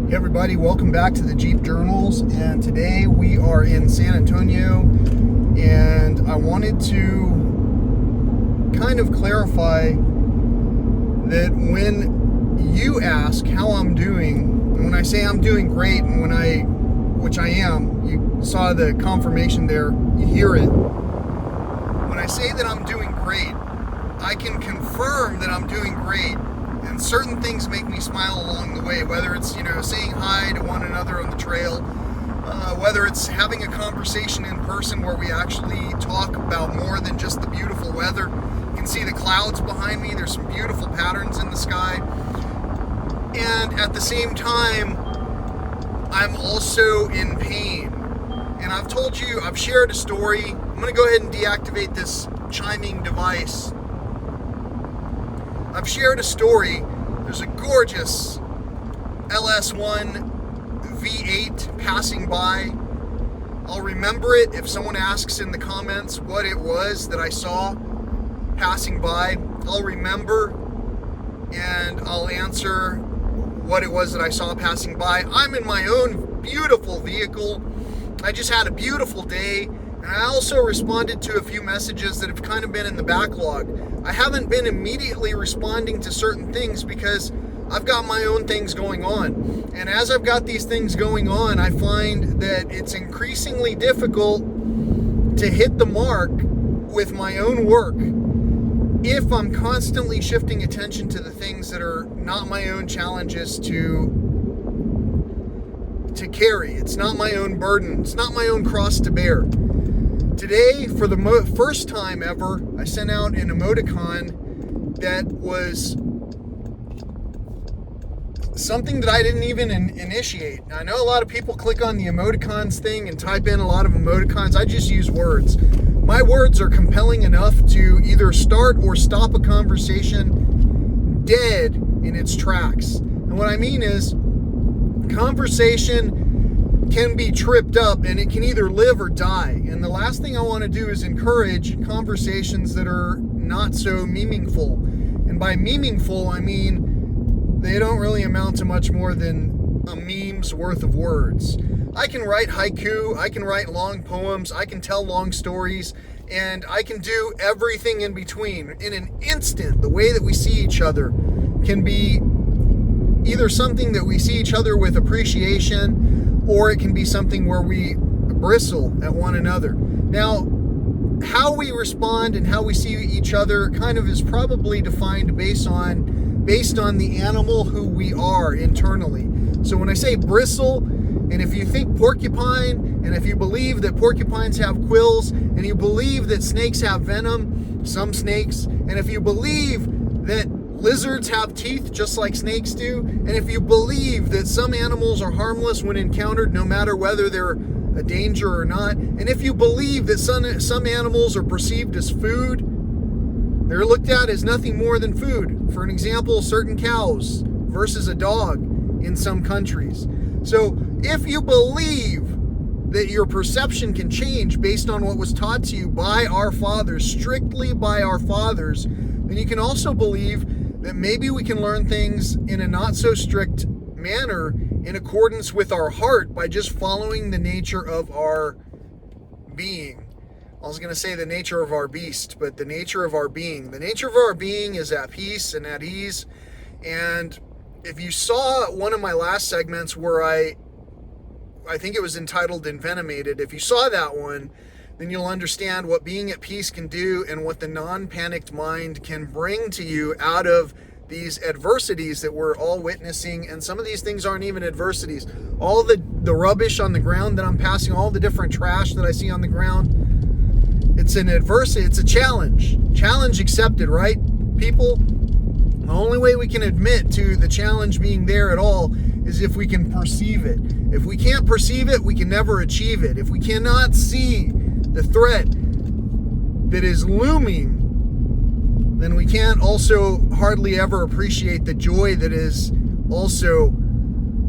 Hey everybody, welcome back to the Jeep Journals, and today we are in San Antonio, and I wanted to kind of clarify that when you ask how I'm doing, and when I say I'm doing great, and which I am, you saw the confirmation there, you hear it. When I say that I'm doing great, I can confirm that I'm doing great. And certain things make me smile along the way, whether it's, saying hi to one another on the trail, whether it's having a conversation in person where we actually talk about more than just the beautiful weather. You can see the clouds behind me. There's some beautiful patterns in the sky. And at the same time, I'm also in pain. And I've shared a story. I'm going to go ahead and deactivate this chiming device. I've shared a story. There's a gorgeous LS1 V8 passing by. I'll remember it if someone asks in the comments what it was that I saw passing by. I'll remember and I'll answer what it was that I saw passing by. I'm in my own beautiful vehicle. I just had a beautiful day. And I also responded to a few messages that have kind of been in the backlog. I haven't been immediately responding to certain things because I've got my own things going on. And as I've got these things going on, I find that it's increasingly difficult to hit the mark with my own work if I'm constantly shifting attention to the things that are not my own challenges to carry. It's not my own burden. It's not my own cross to bear. Today, for the first time ever, I sent out an emoticon that was something that I didn't even initiate. I know a lot of people click on the emoticons thing and type in a lot of emoticons. I just use words. My words are compelling enough to either start or stop a conversation dead in its tracks. And what I mean is, conversation can be tripped up and it can either live or die. And the last thing I want to do is encourage conversations that are not so meaningful. And by meaningful, I mean they don't really amount to much more than a meme's worth of words. I can write haiku, I can write long poems, I can tell long stories, and I can do everything in between. In an instant, the way that we see each other can be either something that we see each other with appreciation, or it can be something where we bristle at one another. Now, how we respond and how we see each other kind of is probably defined based on the animal who we are internally. So when I say bristle, and if you think porcupine, and if you believe that porcupines have quills, and you believe that snakes have venom, some snakes, and if you believe that lizards have teeth just like snakes do, and if you believe that some animals are harmless when encountered no matter whether they're a danger or not, and if you believe that some animals are perceived as food, they're looked at as nothing more than food. For an example, certain cows versus a dog in some countries. So if you believe that your perception can change based on what was taught to you by our fathers, strictly by our fathers, then you can also believe that maybe we can learn things in a not so strict manner in accordance with our heart by just following the nature of our being. I was going to say the nature of our beast, but the nature of our being. The nature of our being is at peace and at ease. And if you saw one of my last segments where I think it was entitled Envenomated, if you saw that one, then you'll understand what being at peace can do and what the non-panicked mind can bring to you out of these adversities that we're all witnessing. And some of these things aren't even adversities. All the rubbish on the ground that I'm passing, all the different trash that I see on the ground, it's an adversity, it's a challenge. Challenge accepted, right, people? The only way we can admit to the challenge being there at all is if we can perceive it. If we can't perceive it, we can never achieve it. If we cannot see the threat that is looming, then we can't also hardly ever appreciate the joy that is also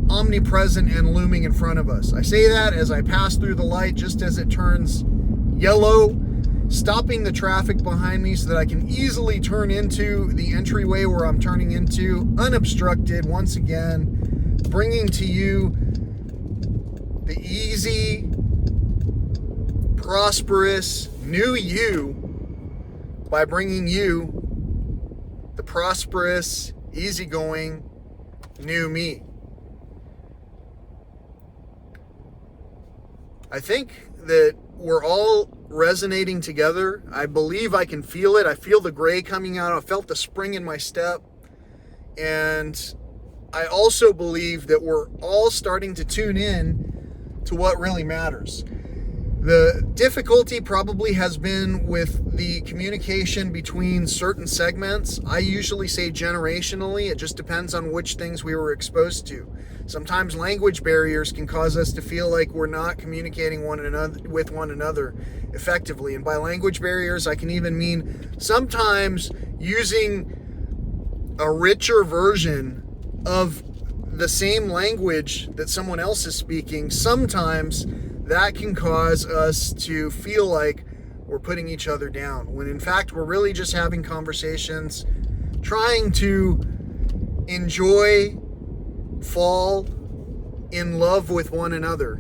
omnipresent and looming in front of us. I say that as I pass through the light just as it turns yellow, stopping the traffic behind me so that I can easily turn into the entryway where I'm turning into, unobstructed once again, bringing to you the easy, prosperous new you by bringing you the prosperous, easygoing new me. I think that we're all resonating together. I believe I can feel it. I feel the gray coming out. I felt the spring in my step. And I also believe that we're all starting to tune in to what really matters. The difficulty probably has been with the communication between certain segments. I usually say generationally. It just depends on which things we were exposed to. Sometimes language barriers can cause us to feel like we're not communicating with one another effectively. And by language barriers, I can even mean sometimes using a richer version of the same language that someone else is speaking. Sometimes that can cause us to feel like we're putting each other down, when in fact we're really just having conversations, trying to enjoy, fall in love with one another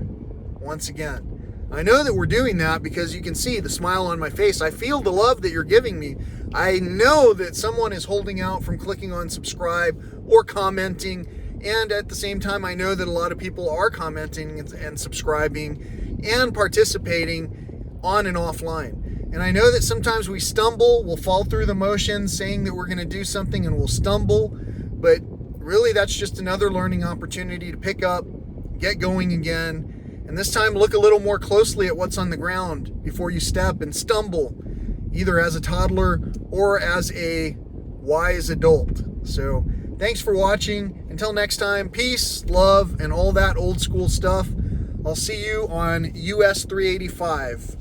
once again. I know that we're doing that because you can see the smile on my face. I feel the love that you're giving me. I know that someone is holding out from clicking on subscribe or commenting. And at the same time, I know that a lot of people are commenting and subscribing and participating on and offline. And I know that sometimes we stumble, we'll fall through the motions saying that we're going to do something and we'll stumble. But really, that's just another learning opportunity to pick up, get going again. And this time, look a little more closely at what's on the ground before you step and stumble, either as a toddler or as a wise adult. So thanks for watching. Until next time, peace, love, and all that old school stuff. I'll see you on US 385.